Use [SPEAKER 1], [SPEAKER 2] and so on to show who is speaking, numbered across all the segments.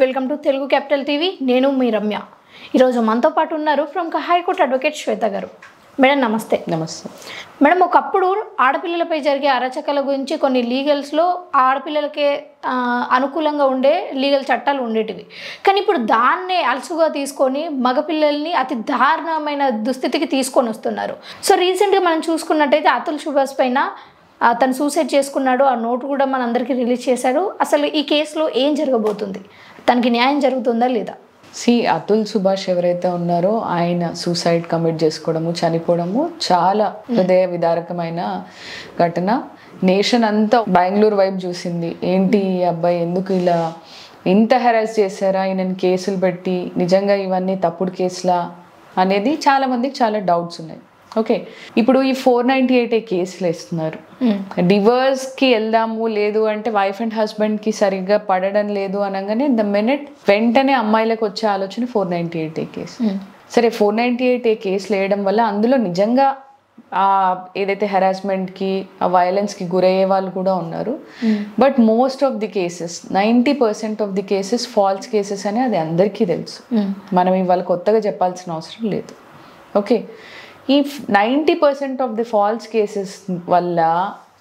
[SPEAKER 1] Welcome to Telugu capital TV. నేను మీ రమ్య. ఈరోజు మనతో పాటు ఉన్నారు ప్రముఖ హైకోర్టు అడ్వకేట్ శ్వేత గారు. మేడం నమస్తే.
[SPEAKER 2] నమస్తే
[SPEAKER 1] మేడం, ఒకప్పుడు ఆడపిల్లలపై జరిగే అరాచకాల గురించి కొన్ని లీగల్స్లో ఆడపిల్లలకే అనుకూలంగా ఉండే లీగల్ చట్టాలు ఉండేటివి. కానీ ఇప్పుడు దాన్నే అలసుగా తీసుకొని మగపిల్లల్ని అతి దారుణమైన దుస్థితికి తీసుకొని వస్తున్నారు. సో రీసెంట్గా మనం చూసుకున్నట్టయితే అతుల్ సుభాష్ పైన తను సూసైడ్ చేసుకున్నాడు, ఆ నోటు కూడా మనందరికీ రిలీజ్ చేశాడు. అసలు ఈ కేసులో ఏం జరగబోతుంది, తనకి న్యాయం జరుగుతుందా లేదా?
[SPEAKER 2] అతుల్ సుభాష్ ఎవరైతే ఉన్నారో ఆయన సూసైడ్ కమిట్ చేసుకోవడము, చనిపోవడము చాలా హృదయ విదారకమైన ఘటన. నేషన్ అంతా బెంగళూరు వైపు చూసింది. ఏంటి ఈ అబ్బాయి ఎందుకు ఇలా ఇంత హెరాస్ చేశారా, ఈయనని కేసులు పెట్టి నిజంగా ఇవన్నీ తప్పుడు కేసులా అనేది చాలా మందికి చాలా డౌట్స్ ఉన్నాయి. ఓకే, ఇప్పుడు ఈ 498A కేసులు వేస్తున్నారు. డివోర్స్కి వెళ్దాము లేదు అంటే వైఫ్ అండ్ హస్బెండ్కి సరిగ్గా పడడం లేదు అనగానే ద మినిట్ వెంటనే అమ్మాయిలకు వచ్చే ఆలోచన 498A కేసు. సరే, 498A కేసులు వేయడం వల్ల అందులో నిజంగా ఏదైతే హెరాస్మెంట్కి ఆ వైలెన్స్కి గురయ్యే వాళ్ళు కూడా ఉన్నారు. But most of the cases 90% of the cases false cases అని అది అందరికీ తెలుసు. మనం ఇవాళ కొత్తగా చెప్పాల్సిన అవసరం లేదు. ఓకే, ఈ 90% ఆఫ్ ది ఫాల్స్ కేసెస్ వల్ల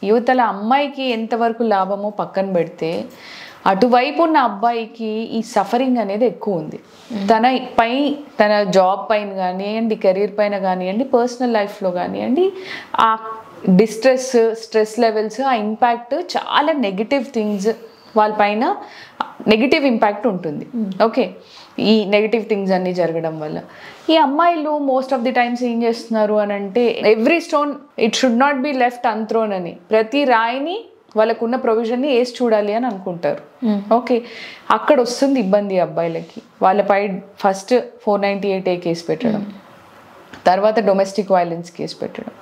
[SPEAKER 2] యువతల అమ్మాయికి ఎంతవరకు లాభమో పక్కన పెడితే అటువైపు ఉన్న అబ్బాయికి ఈ సఫరింగ్ అనేది ఎక్కువ ఉంది. తన జాబ్ పైన కానివ్వండి, కెరీర్ పైన కానివ్వండి, పర్సనల్ లైఫ్లో కానివ్వండి, ఆ స్ట్రెస్ లెవెల్స్, ఆ ఇంపాక్ట్ చాలా నెగిటివ్ థింగ్స్ వాళ్ళపైన నెగిటివ్ ఇంపాక్ట్ ఉంటుంది. ఓకే, ఈ నెగిటివ్ థింగ్స్ అన్నీ జరగడం వల్ల ఈ అమ్మాయిలు మోస్ట్ ఆఫ్ ది టైమ్స్ ఏం చేస్తున్నారు అని అంటే, every stone it should not be left unturned అని, ప్రతి రాయిని వాళ్ళకున్న ప్రొవిజన్ని వేసి చూడాలి అని అనుకుంటారు. ఓకే, అక్కడ వస్తుంది ఇబ్బంది అబ్బాయిలకి. వాళ్ళపై ఫస్ట్ 498A కేసు పెట్టడం, తర్వాత డొమెస్టిక్ వైలెన్స్ కేసు పెట్టడం,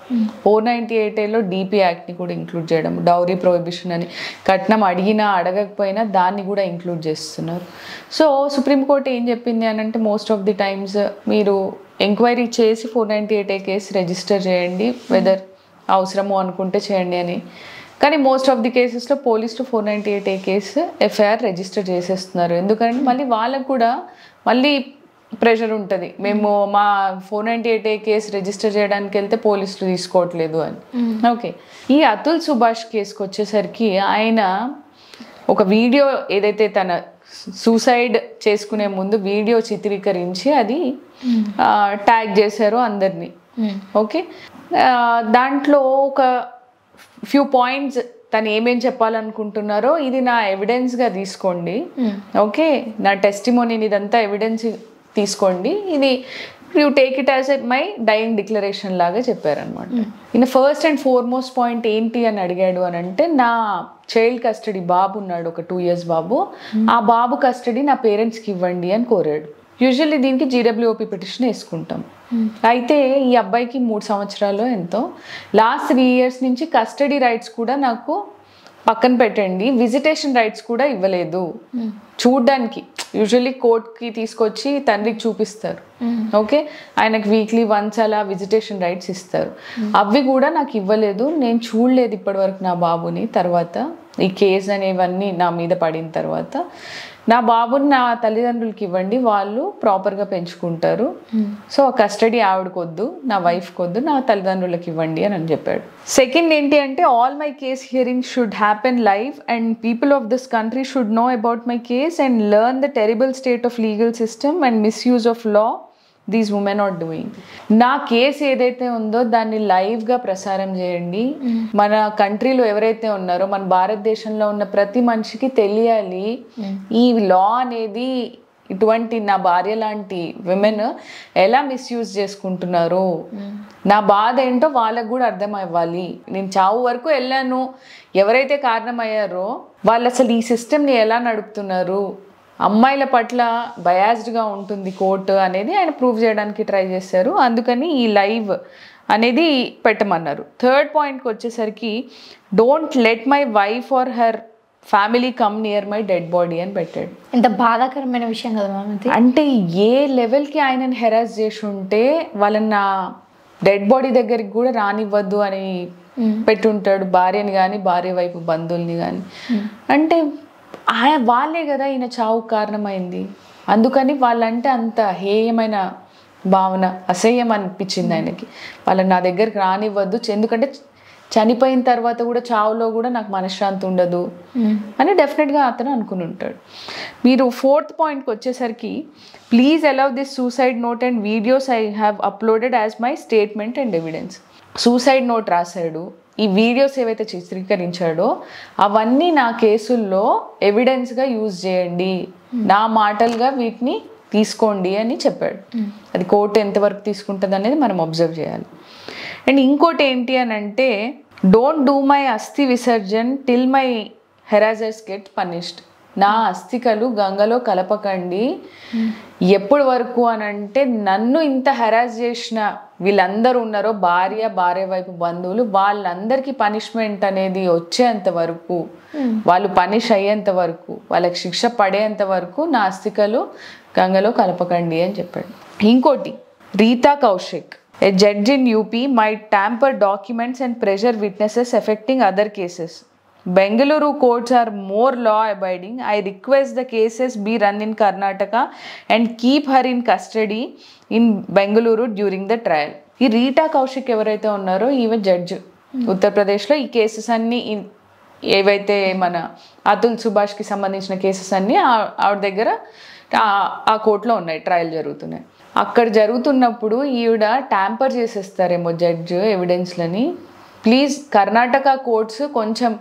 [SPEAKER 2] 498Aలో DP యాక్ట్ని కూడా ఇంక్లూడ్ చేయడం, డౌరీ ప్రొహిబిషన్ అని, కట్నం అడిగినా అడగకపోయినా దాన్ని కూడా ఇంక్లూడ్ చేస్తున్నారు. సో సుప్రీంకోర్టు ఏం చెప్పింది అని అంటే, మోస్ట్ ఆఫ్ ది టైమ్స్ మీరు ఎంక్వైరీ చేసి 498A కేసు రిజిస్టర్ చేయండి, వెదర్ అవసరము అనుకుంటే చేయండి అని. కానీ మోస్ట్ ఆఫ్ ది కేసెస్లో పోలీసులు 498A కేసు FIR రిజిస్టర్ చేసేస్తున్నారు. ఎందుకంటే మళ్ళీ వాళ్ళకు కూడా మళ్ళీ ప్రెషర్ ఉంటుంది, మేము మా 498A కేసు రిజిస్టర్ చేయడానికి వెళ్తే పోలీసులు తీసుకోవట్లేదు అని. ఓకే, ఈ అతుల్ సుభాష్ కేసుకి వచ్చేసరికి ఆయన ఒక వీడియో ఏదైతే తన సూసైడ్ చేసుకునే ముందు వీడియో చిత్రీకరించి అది ట్యాగ్ చేశారు అందరినీ. ఓకే, దాంట్లో ఒక ఫ్యూ పాయింట్స్ తను ఏమేం చెప్పాలనుకుంటున్నారో ఇది నా ఎవిడెన్స్గా తీసుకోండి, ఓకే, నా టెస్టిమోనీని ఇదంతా ఎవిడెన్స్ తీసుకోండి, ఇది you take it as my dyeing declaration లాగా చెప్పారనమాట. ఈయన ఫస్ట్ అండ్ ఫార్మోస్ట్ పాయింట్ ఏంటి అని అడిగాడు అని అంటే, నా చైల్డ్ కస్టడీ బాబు ఉన్నాడు, ఒక 2 years బాబు, ఆ బాబు కస్టడీ నా పేరెంట్స్కి ఇవ్వండి అని కోరాడు. యూజువల్లీ దీనికి GWOP పిటిషన్ వేసుకుంటాం. అయితే ఈ అబ్బాయికి 3 సంవత్సరాలు ఎంతో, లాస్ట్ 3 years నుంచి కస్టడీ రైట్స్ కూడా నాకు పక్కన పెట్టండి, విజిటేషన్ రైట్స్ కూడా ఇవ్వలేదు. చూడ్డానికి యూజువల్లీ కోర్ట్కి తీసుకొచ్చి తండ్రికి చూపిస్తారు. ఓకే, ఆయనకు వీక్లీ వన్స్ అలా విజిటేషన్ రైట్స్ ఇస్తారు, అవి కూడా నాకు ఇవ్వలేదు, నేను చూడలేదు ఇప్పటివరకు నా బాబుని. తర్వాత ఈ కేసు అనేవన్నీ నా మీద పడిన తర్వాత నా బాబుని నా తల్లిదండ్రులకి ఇవ్వండి, వాళ్ళు ప్రాపర్గా పెంచుకుంటారు. సో కస్టడీ ఆవిడకొద్దు, నా వైఫ్కి వద్దు, నా తల్లిదండ్రులకి ఇవ్వండి అని చెప్పాడు. సెకండ్ ఏంటి అంటే, all my case hearing should happen live and people of this country should know about my case and learn the terrible state of legal system and misuse of law these women are doing. నా case ఏదైతే ఉందో దాన్ని లైవ్గా ప్రసారం చేయండి. మన కంట్రీలో ఎవరైతే ఉన్నారో, మన భారతదేశంలో ఉన్న ప్రతి మనిషికి తెలియాలి ఈ లా అనేది ఇటువంటి నా భార్య లాంటి విమెన్ ఎలా మిస్యూజ్ చేసుకుంటున్నారు, నా బాధ ఏంటో వాళ్ళకు కూడా అర్థం అవ్వాలి. నేను చావు వరకు వెళ్ళాను, ఎవరైతే కారణమయ్యారో వాళ్ళు అసలు ఈ సిస్టమ్ని ఎలా నడుపుతున్నారు, అమ్మాయిల పట్ల బయాస్డ్గా ఉంటుంది కోర్టు అనేది ఆయన ప్రూవ్ చేయడానికి ట్రై చేశారు. అందుకని ఈ లైవ్ అనేది పెట్టమన్నారు. థర్డ్ పాయింట్కి వచ్చేసరికి, don't let my wife or her family come near my dead body అని పెట్టాడు.
[SPEAKER 1] ఎంత బాధాకరమైన విషయం కదా మ్యామ్.
[SPEAKER 2] అంటే ఏ లెవెల్కి ఆయనని హెరాస్ చేసి ఉంటే వాళ్ళని నా డెడ్ బాడీ దగ్గరికి కూడా రానివ్వద్దు అని పెట్టుంటాడు, భార్యని కానీ భార్య వైపు బంధువుల్ని కానీ. అంటే వాళ్ళే కదా ఈయన చావు కారణమైంది, అందుకని వాళ్ళంటే అంత హేయమైన భావన, అసహ్యం అనిపించింది ఆయనకి. వాళ్ళని నా దగ్గరికి రానివ్వద్దు, ఎందుకంటే చనిపోయిన తర్వాత కూడా చావులో కూడా నాకు మనశ్శాంతి ఉండదు అని డెఫినెట్గా అతను అనుకుని ఉంటాడు. మీరు 4th పాయింట్కి వచ్చేసరికి, please allow this suicide note and videos I have uploaded as my statement and evidence. Suicide note రాశాడు, ఈ వీడియోస్ ఏవైతే చిత్రీకరించాడో అవన్నీ నా కేసుల్లో ఎవిడెన్స్గా యూజ్ చేయండి, నా మాటలుగా వీటిని తీసుకోండి అని చెప్పాడు. అది కోర్టు ఎంతవరకు తీసుకుంటుంది అనేది మనం అబ్జర్వ్ చేయాలి. అండ్ ఇంకోటి ఏంటి అని అంటే, డోంట్ డూ మై అస్థి విసర్జన్ till my harassers get punished. నా అస్థికలు గంగలో కలపకండి ఎప్పటి వరకు అని అంటే, నన్ను ఇంత హెరాస్ చేసిన వీళ్ళందరూ ఉన్నారో, భార్య వైపు బంధువులు, వాళ్ళందరికీ పనిష్మెంట్ అనేది వచ్చేంత వరకు, వాళ్ళు పనిష్ అయ్యేంత వరకు, వాళ్ళకి శిక్ష పడేంత వరకు నా అస్థికలు గంగలో కలపకండి అని చెప్పాడు. ఇంకోటి, Rita Kaushik, a judge in UP might tamper documents and pressure witnesses affecting other cases. Bengaluru courts are more law abiding. I request the cases be run in Karnataka and keep her in custody in Bengaluru during the trial. ఈ Rita Kaushik ఎవరైతే ఉన్నారో ఈమె judge, ఉత్తరప్రదేశ్లో ఈ cases అన్నీ ఏవైతే మన అతుల్ సుభాష్కి సంబంధించిన కేసెస్ అన్నీ ఆవిడ దగ్గర ఆ కోర్టులో ఉన్నాయి, ట్రయల్ జరుగుతున్నాయి. అక్కడ జరుగుతున్నప్పుడు ఈవిడ ట్యాంపర్ చేసేస్తారేమో జడ్జ్ ఎవిడెన్స్లని. ప్లీజ్ కర్ణాటక కోర్ట్స్ కొంచెం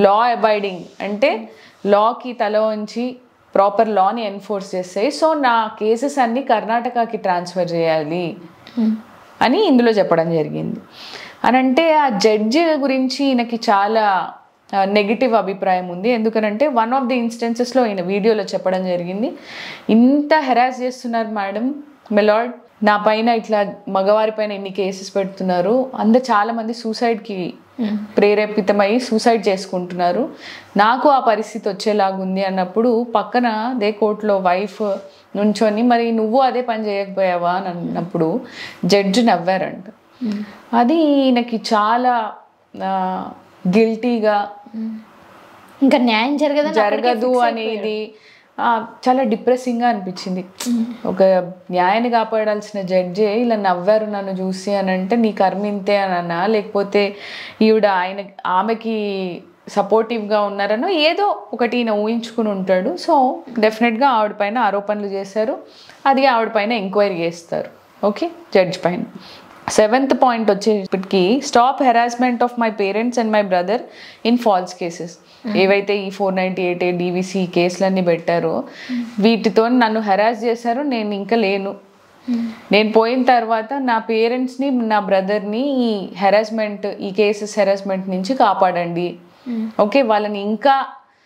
[SPEAKER 2] లా అబైడింగ్, అంటే లాకి తల వంచి ప్రాపర్ లాని ఎన్ఫోర్స్ చేస్తాయి, సో నా కేసెస్ అన్నీ కర్ణాటకకి ట్రాన్స్ఫర్ చేయాలి అని ఇందులో చెప్పడం జరిగింది. అని అంటే ఆ జడ్జి గురించి ఈయనకి చాలా నెగిటివ్ అభిప్రాయం ఉంది. ఎందుకనంటే వన్ ఆఫ్ ది ఇన్స్టెన్సెస్లో ఈయన వీడియోలో చెప్పడం జరిగింది, ఇంత హెరాస్ చేస్తున్నారు మేడం మెలార్డ్, నా పైన ఇట్లా మగవారి పైన ఇన్ని కేసెస్ పెడుతున్నారు, చాలామంది సూసైడ్కి ప్రేరేపితమై సూసైడ్ చేసుకుంటున్నారు, నాకు ఆ పరిస్థితి వచ్చేలాగుంది అన్నప్పుడు పక్కన అదే కోర్టులో వైఫ్ నుంచొని, మరి నువ్వు అదే పని చేయకపోయావా అని అన్నప్పుడు జడ్జి నవ్వారంట. అది ఈయనకి చాలా గిల్టీగా,
[SPEAKER 1] ఇంకా న్యాయం
[SPEAKER 2] జరగదు అనేది చాలా డిప్రెసింగ్గా అనిపించింది. ఒక న్యాయాన్ని కాపాడాల్సిన జడ్జే ఇలా నవ్వారు నన్ను చూసి అని అంటే, నీ కర్మింతే అనన్నా, లేకపోతే ఈవిడ ఆమెకి సపోర్టివ్గా ఉన్నారనో ఏదో ఒకటి ఈయన ఊహించుకుని ఉంటాడు. సో డెఫినెట్గా ఆవిడ పైన ఆరోపణలు చేశారు, అది ఆవిడ పైన ఎంక్వైరీ చేస్తారు, ఓకే, జడ్జ్ పైన. 7th పాయింట్ వచ్చేప్పటికి, stop harassment of my parents and my brother in false cases. ఏవైతే ఈ 498A DVC కేసులన్నీ పెట్టారో వీటితో నన్ను హెరాస్ చేశారు, నేను ఇంకా లేను, నేను పోయిన తర్వాత నా పేరెంట్స్ని నా బ్రదర్ని ఈ హెరాస్మెంట్, ఈ కేసెస్ హెరాస్మెంట్ నుంచి కాపాడండి, ఓకే,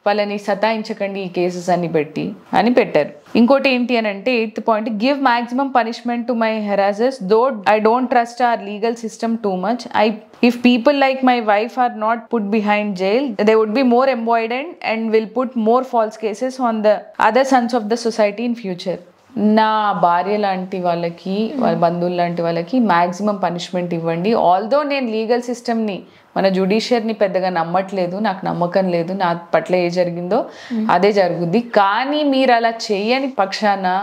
[SPEAKER 2] వాళ్ళని సతాయించకండి ఈ కేసెస్ అన్ని పెట్టి అని పెట్టారు. ఇంకోటి ఏంటి అని అంటే 8th point, give maximum punishment to my harassers though I don't trust our legal system too much. If people like my wife are not put behind jail, they would be more emboldened and will put more false cases on the other sons of the society in future. నా భార్య లాంటి వాళ్ళకి, వాళ్ళ బంధువులు లాంటి వాళ్ళకి maximum punishment ఇవ్వండి. Although నేను లీగల్ సిస్టమ్ని, మన జ్యుడిషియర్ని పెద్దగా నమ్మట్లేదు, నాకు నమ్మకం లేదు, నా పట్ల ఏ జరిగిందో అదే జరుగుద్ది, కానీ మీరు అలా చేయని పక్షాన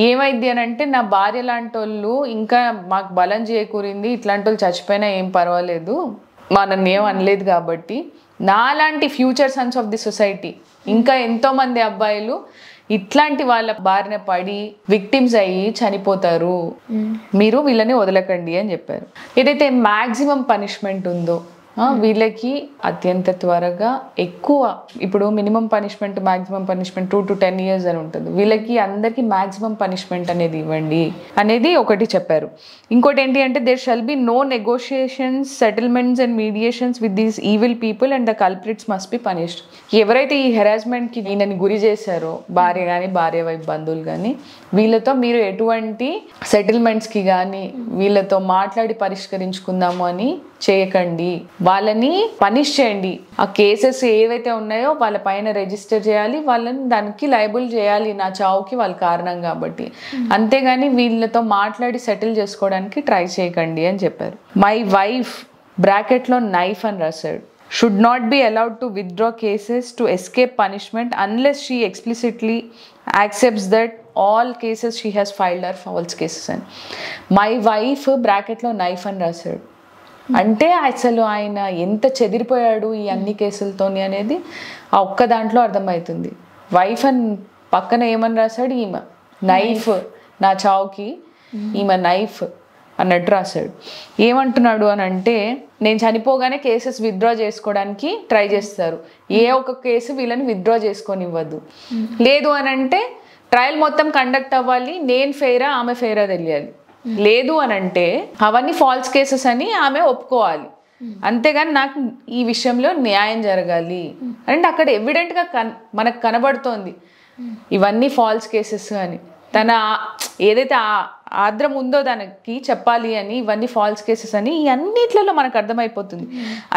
[SPEAKER 2] ఏమైంది అని అంటే, నా భార్య లాంటి వాళ్ళు ఇంకా మాకు బలం చేకూరింది, ఇట్లాంటి వాళ్ళు చచ్చిపోయినా ఏం పర్వాలేదు, మనల్ని ఏం అనలేదు కాబట్టి, నాలాంటి future Sons of the society ఇంకా ఎంతోమంది అబ్బాయిలు ఇట్లాంటి వాళ్ళ బారిన పడి విక్టిమ్స్ అయ్యి చనిపోతారు, మీరు వీళ్ళని వదలకండి అని చెప్పారు. ఏదైతే మ్యాక్సిమం పనిష్మెంట్ ఉందో వీళ్ళకి అత్యంత త్వరగా ఎక్కువ, ఇప్పుడు minimum punishment maximum punishment 2 to 10 years అని ఉంటుంది, వీళ్ళకి అందరికీ మ్యాక్సిమం పనిష్మెంట్ అనేది ఇవ్వండి అనేది ఒకటి చెప్పారు. ఇంకోటి ఏంటి అంటే, there shall be no negotiations, settlements and mediations with these evil people and the culprits must be punished. ఎవరైతే ఈ హెరాస్మెంట్కి ఈయనని గురి చేశారో, భార్య కానీ భార్య వైపు బంధువులు కానీ, వీళ్ళతో మీరు ఎటువంటి సెటిల్మెంట్స్కి కానీ వీళ్ళతో మాట్లాడి పరిష్కరించుకుందాము అని చేయకండి, వాళ్ళని పనిష్ చేయండి. ఆ కేసెస్ ఏవైతే ఉన్నాయో వాళ్ళ పైన రిజిస్టర్ చేయాలి, వాళ్ళని దానికి లయబుల్ చేయాలి, నా చావుకి వాళ్ళ కారణం కాబట్టి, అంతేగాని వీళ్ళతో మాట్లాడి సెటిల్ చేసుకోవడానికి ట్రై చేయకండి అని చెప్పారు. మై వైఫ్ బ్రాకెట్లో నైఫ్ అని రాశాడు. should not be allowed to withdraw cases to escape punishment unless she explicitly accepts that all cases she has filed are false cases అని. మై వైఫ్ బ్రాకెట్లో నైఫ్ అని రాశాడు. అంటే అసలు ఆయన ఎంత చెదిరిపోయాడు ఈ అన్ని కేసులతోని అనేది ఆ ఒక్క దాంట్లో అర్థమవుతుంది. వైఫ్ అని పక్కన ఏమని రాశాడు, ఈమె నైఫ్ నా చావుకి ఈమె నైఫ్ అన్నట్టు రాశాడు. ఏమంటున్నాడు అని అంటే, నేను చనిపోగానే కేసెస్ విత్డ్రా చేసుకోవడానికి ట్రై చేస్తారు, ఏ ఒక్క కేసు వీళ్ళని విత్డ్రా చేసుకొని ఇవ్వద్దు. లేదు అని అంటే ట్రయల్ మొత్తం కండక్ట్ అవ్వాలి, నేను ఫెయిరా ఆమె ఫెయిరా తెలియాలి. లేదు అని అంటే అవన్నీ ఫాల్స్ కేసెస్ అని ఆమె ఒప్పుకోవాలి. అంతేగాని నాకు ఈ విషయంలో న్యాయం జరగాలి అంటే అక్కడ ఎవిడెంట్గా మనకు కనబడుతోంది ఇవన్నీ ఫాల్స్ కేసెస్ అని. తన ఏదైతే ఆద్రం ఉందో దానికి చెప్పాలి అని ఇవన్నీ ఫాల్స్ కేసెస్ అని ఈ అన్నిట్లలో మనకు అర్థమైపోతుంది.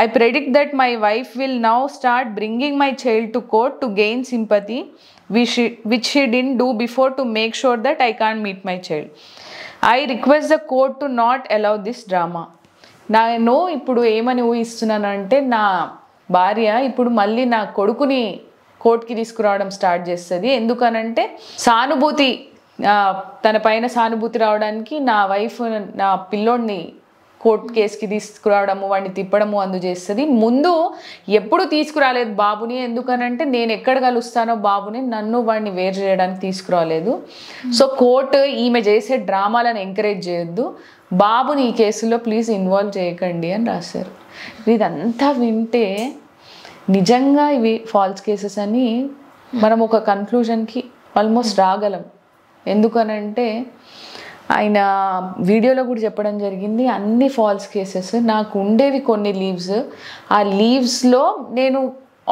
[SPEAKER 2] I predict that my wife will now start bringing my child to court to gain sympathy which she didn't do before to make sure that I can't meet my child. I request the court to not allow this drama. నేను ఇప్పుడు ఏమని ఊహిస్తున్నాను అంటే, నా భార్య ఇప్పుడు మళ్ళీ నా కొడుకుని కోర్టుకి తీసుకురావడం స్టార్ట్ చేస్తుంది. ఎందుకనంటే సానుభూతి, తన పైన సానుభూతి రావడానికి నా వైఫ్ నా పిల్లోడిని కోర్టు కేసుకి తీసుకురావడము, వాడిని తిప్పడము అందు చేస్తుంది. ముందు ఎప్పుడు తీసుకురాలేదు బాబుని, ఎందుకనంటే నేను ఎక్కడ కలుస్తానో బాబుని, నన్ను వాడిని వేరు చేయడానికి తీసుకురాలేదు. సో కోర్టు ఈమె చేసే డ్రామాలను ఎంకరేజ్ చేయొద్దు, బాబుని ఈ కేసులో ప్లీజ్ ఇన్వాల్వ్ చేయకండి అని రాశారు. ఇదంతా వింటే నిజంగా ఇవి ఫాల్స్ కేసెస్ అని మనం ఒక కన్క్లూజన్కి ఆల్మోస్ట్ రాగలం. ఎందుకనంటే ఆయన వీడియోలో కూడా చెప్పడం జరిగింది, అన్ని ఫాల్స్ కేసెస్. నాకు ఉండేవి కొన్ని లీవ్స్, ఆ లీవ్స్లో నేను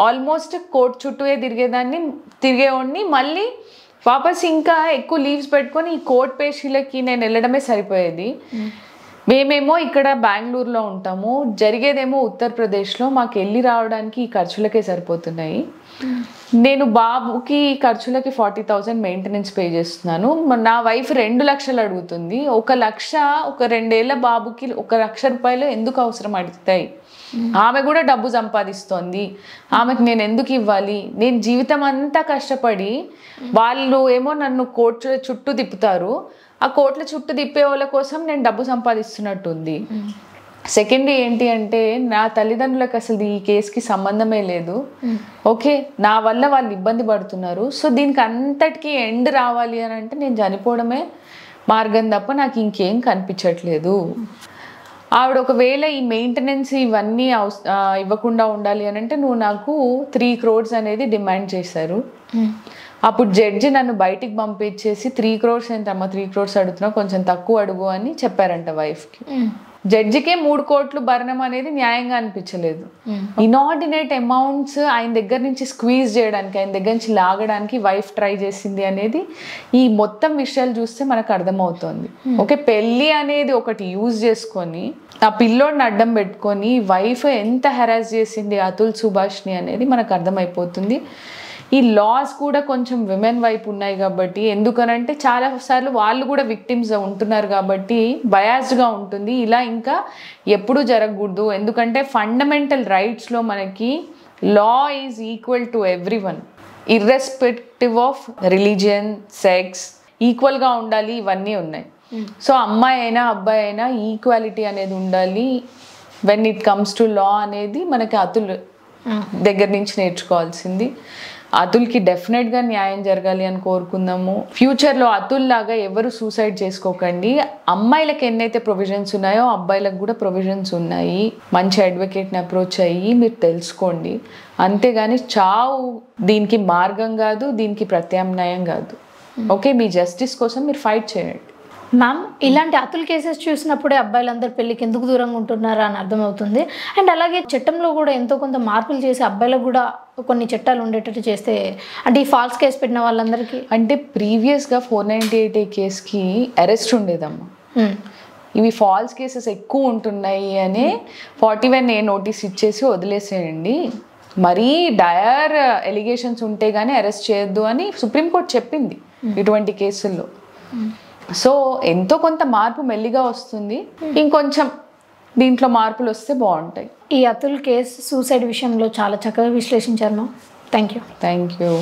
[SPEAKER 2] ఆల్మోస్ట్ కోర్టు చుట్టూనే తిరిగేవాడిని. మళ్ళీ వాపస్ ఇంకా ఎక్కువ లీవ్స్ పెట్టుకొని ఈ కోర్టు పేషీలకి నేను వెళ్ళడమే సరిపోయేది. మేమేమో ఇక్కడ బెంగళూరులో ఉంటాము, జరిగేదేమో ఉత్తరప్రదేశ్లో. మాకు వెళ్ళి రావడానికి ఈ ఖర్చులకే సరిపోతున్నాయి. నేను బాబుకి ఖర్చులకి 40,000 మెయింటెనెన్స్ పే చేస్తున్నాను. నా వైఫ్ 2 లక్షలు అడుగుతుంది. 1 లక్ష ఒక 2 ఏళ్ల బాబుకి 1 లక్ష రూపాయలు ఎందుకు అవసరం అడుగుతాయి? ఆమె కూడా డబ్బు సంపాదిస్తోంది, ఆమెకు నేను ఎందుకు ఇవ్వాలి? నేను జీవితం అంతా కష్టపడి, వాళ్ళు ఏమో నన్ను కోర్టుల చుట్టూ తిప్పుతారు, ఆ కోర్టుల చుట్టూ తిప్పే వాళ్ళ కోసం నేను డబ్బు సంపాదిస్తున్నట్టుంది. సెకండ్ ఏంటి అంటే, నా తల్లిదండ్రులకు అసలు ఈ కేసుకి సంబంధమే లేదు. ఓకే, నా వల్ల వాళ్ళు ఇబ్బంది పడుతున్నారు. సో దీనికి అంతటికీ ఎండ్ రావాలి అని అంటే నేను చనిపోవడమే మార్గం తప్ప నాకు ఇంకేం కనిపించట్లేదు. ఆవిడ ఒకవేళ ఈ మెయింటెనెన్స్ ఇవన్నీ ఇవ్వకుండా ఉండాలి అని అంటే, నువ్వు నాకు 3 crores అనేది డిమాండ్ చేశారు. అప్పుడు జడ్జి నన్ను బయటికి పంపించేసి 3 crores ఏంటమ్మా 3 crores అడుగుతున్నావు, కొంచెం తక్కువ అడుగు అని చెప్పారంట వైఫ్కి. జడ్జికే 3 కోట్లు భరణం అనేది న్యాయంగా అనిపించలేదు. ఇనార్డినేట్ అమౌంట్స్ ఆయన దగ్గర నుంచి స్క్వీజ్ చేయడానికి, ఆయన దగ్గర నుంచి లాగడానికి వైఫ్ ట్రై చేసింది అనేది ఈ మొత్తం విషయాలు చూస్తే మనకు అర్థమవుతుంది. ఓకే, పెళ్ళి అనేది ఒకటి యూజ్ చేసుకొని ఆ పిల్లోడిని అడ్డం పెట్టుకొని వైఫ్ ఎంత హెరాస్ చేసింది అతుల్ సుభాష్ని అనేది మనకు అర్థమైపోతుంది. ఈ లాస్ కూడా కొంచెం విమెన్ వైపు ఉన్నాయి కాబట్టి, ఎందుకనంటే చాలాసార్లు వాళ్ళు కూడా విక్టిమ్స్ ఉంటున్నారు కాబట్టి బయాస్డ్గా ఉంటుంది. ఇలా ఇంకా ఎప్పుడూ జరగకూడదు. ఎందుకంటే ఫండమెంటల్ రైట్స్లో మనకి law is equal to everyone, irrespective of religion, sex, ఈక్వల్గా ఉండాలి. ఇవన్నీ ఉన్నాయి. సో అమ్మాయి అయినా అబ్బాయి అయినా ఈక్వాలిటీ అనేది ఉండాలి. వెన్ ఇట్ కమ్స్ టు లా అనేది మనకి అతుల్ దగ్గర నుంచి నేర్చుకోవాల్సింది. అతుల్కి డెఫినెట్గా న్యాయం జరగాలి అని కోరుకుందాము. ఫ్యూచర్లో అతుల్ లాగా ఎవరు సూసైడ్ చేసుకోకండి. అమ్మాయిలకు ఎన్నైతే ప్రొవిజన్స్ ఉన్నాయో అబ్బాయిలకు కూడా ప్రొవిజన్స్ ఉన్నాయి. మంచి అడ్వకేట్ని అప్రోచ్ అయ్యి మీరు తెలుసుకోండి. అంతేగాని చావు దీనికి మార్గం కాదు, దీనికి ప్రత్యామ్నాయం కాదు. ఓకే, మీ జస్టిస్ కోసం మీరు ఫైట్ చేయండి.
[SPEAKER 1] మ్యామ్, ఇలాంటి అతుల్ కేసెస్ చూసినప్పుడే అబ్బాయిలందరూ పెళ్ళికి ఎందుకు దూరంగా ఉంటున్నారా అని అర్థమవుతుంది. అండ్ అలాగే చట్టంలో కూడా ఎంతో కొంత మార్పులు చేసి అబ్బాయిలకు కూడా కొన్ని చట్టాలు ఉండేటట్టు చేస్తే, అంటే ఈ ఫాల్స్ కేసు పెట్టిన వాళ్ళందరికీ,
[SPEAKER 2] అంటే ప్రీవియస్గా 498A కేసుకి అరెస్ట్ ఉండేదమ్మా. ఇవి ఫాల్స్ కేసెస్ ఎక్కువ ఉంటున్నాయి అని 41A నోటీస్ ఇచ్చేసి వదిలేసేయండి. మరీ డయర్ ఎలిగేషన్స్ ఉంటే కానీ అరెస్ట్ చేయొద్దు అని సుప్రీంకోర్టు చెప్పింది ఇటువంటి కేసుల్లో. సో ఎంతో కొంత మార్పు మెల్లిగా వస్తుంది. ఇంకొంచెం దీంట్లో మార్పులు వస్తే బాగుంటాయి.
[SPEAKER 1] ఈ అతుల్ కేసు సూసైడ్ విషయంలో చాలా చక్కగా విశ్లేషించారు ma'am. Thank you.
[SPEAKER 2] Thank you.